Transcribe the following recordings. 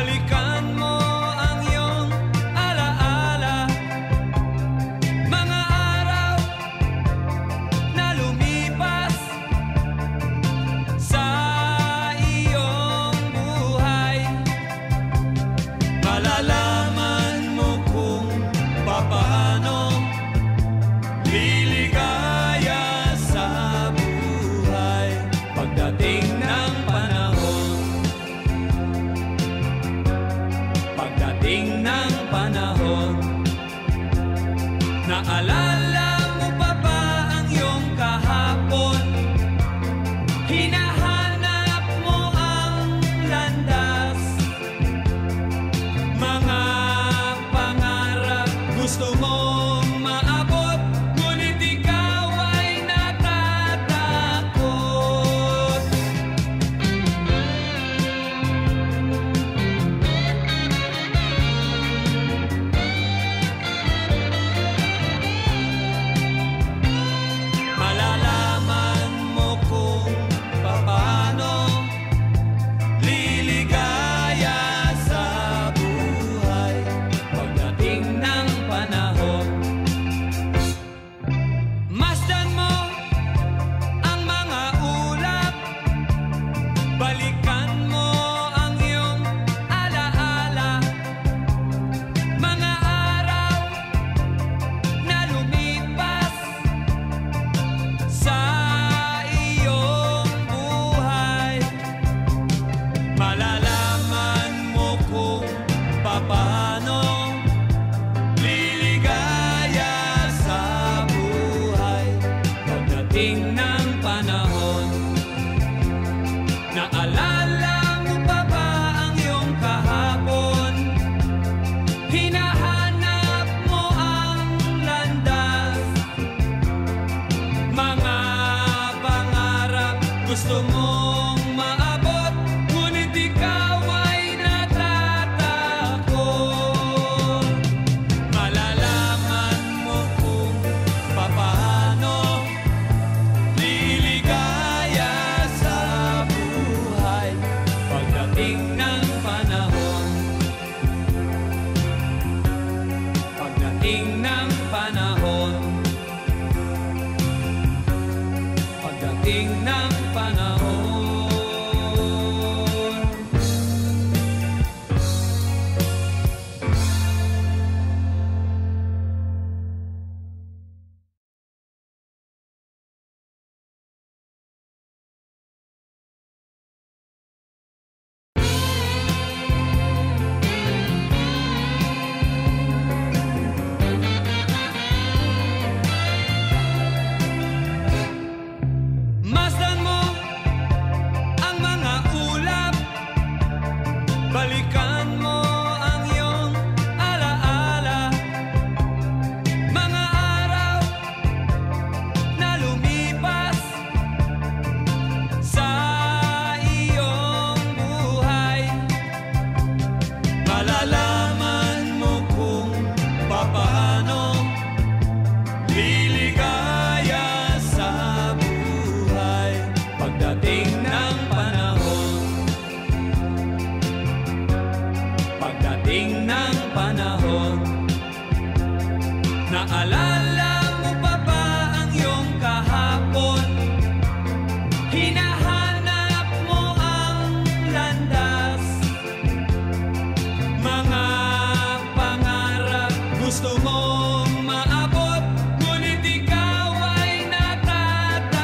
Balikan mo ang iyong alaala, mga araw na lumipas sa iyong buhay. Malalaman mo kung papaano liligaya sa buhay pagdating ng panahon. Pagdating ng panahon, naalala mo pa ba ang iyong kahapon? Hinahanap mo ang landas, mga pangarap gusto mong maabot, ngunit ikaw ay natatakot. Malalaman mo kung paano liligaya sa buhay pagdating ng panahon. Masdan mo ang mga ulap, balikan mo ang iyong alaala, mga araw na lumipas sa iyong buhay. Malalaman mo kung paano liligaya sa buhay pagdating ng panahon. Naalala mo pa ba ang iyong kahapon? Hinahanap mo ang landas, mga pangarap gusto mong maabot, ngunit ikaw ay natatakot. Malalaman mo kung paano liligaya sa buhay pagdating ng panahon. Pagdating ng panahon. Pagdating ng panahon. Masdan mo ang mga ulap, balikan mo ang iyong alaala, mga araw na lumipas sa iyong buhay. Malalaman mo kung paano liligaya sa buhay pagdating ng panahon. Pagdating ng panahon, naalala mo pa ba ang iyong kahapon? Hinahanap mo ang landas, mga pangarap gusto mong maabot, ngunit ikaw ay natatakot.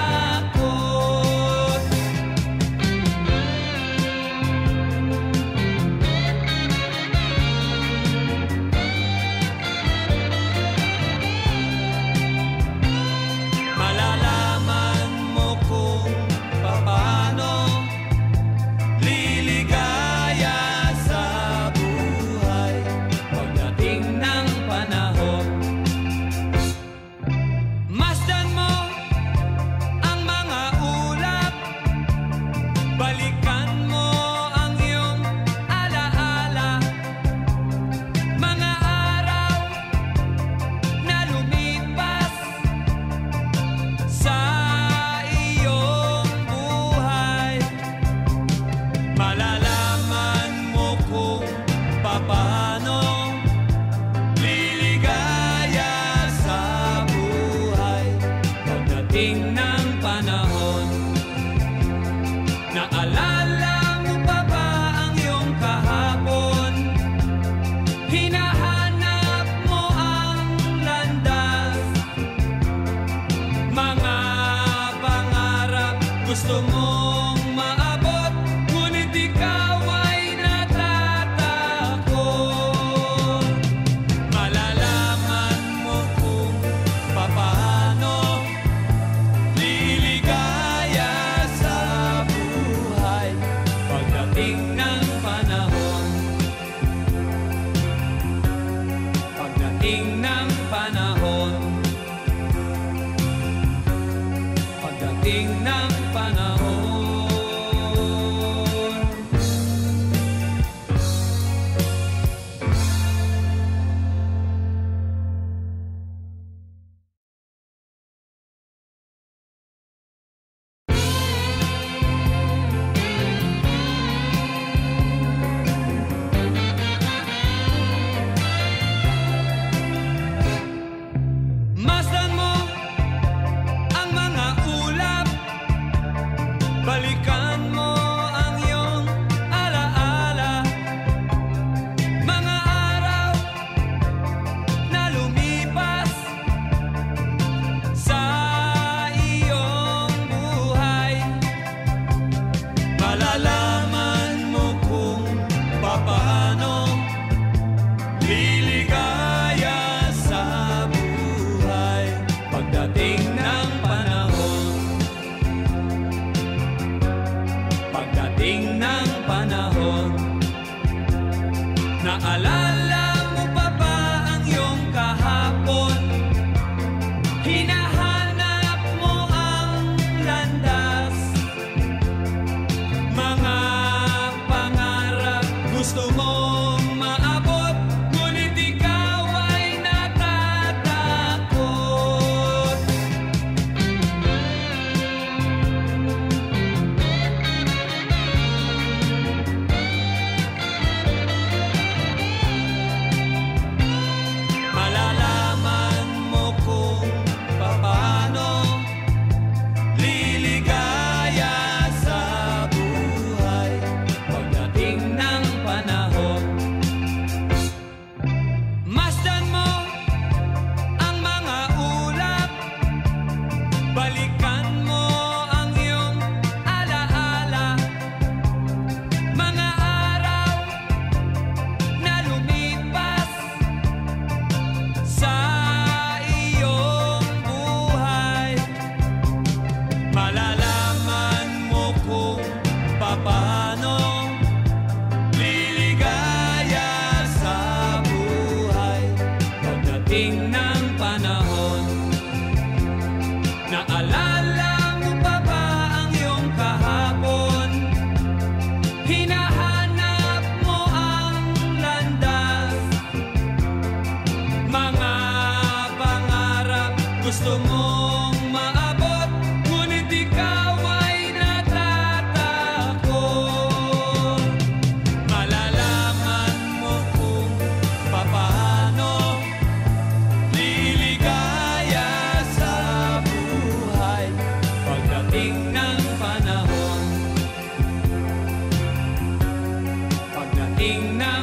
Naalala mo pa ba ang iyong kahapon? Hinahanap mo ang landas, mga pangarap gusto mong maabot, ngunit ikaw ay natatakot. Malalaman mo kung paano liligaya sa buhay pagdating ng panahon. Masdan mo ang mga ulap, balikan mo ang iyong alaala, mga araw na lumipas sa iyong buhay. Malalaman mo kung paano liligaya sa buhay pagdating ng panahon. Naalala mo pa ba ang iyong kahapon? Hinahanap mo ang landas, mga pangarap gusto mong maabot, ngunit ikaw ay natatakot. Malalaman mo kung paano liligaya sa buhay pagdating ng panahon. Pagdating ng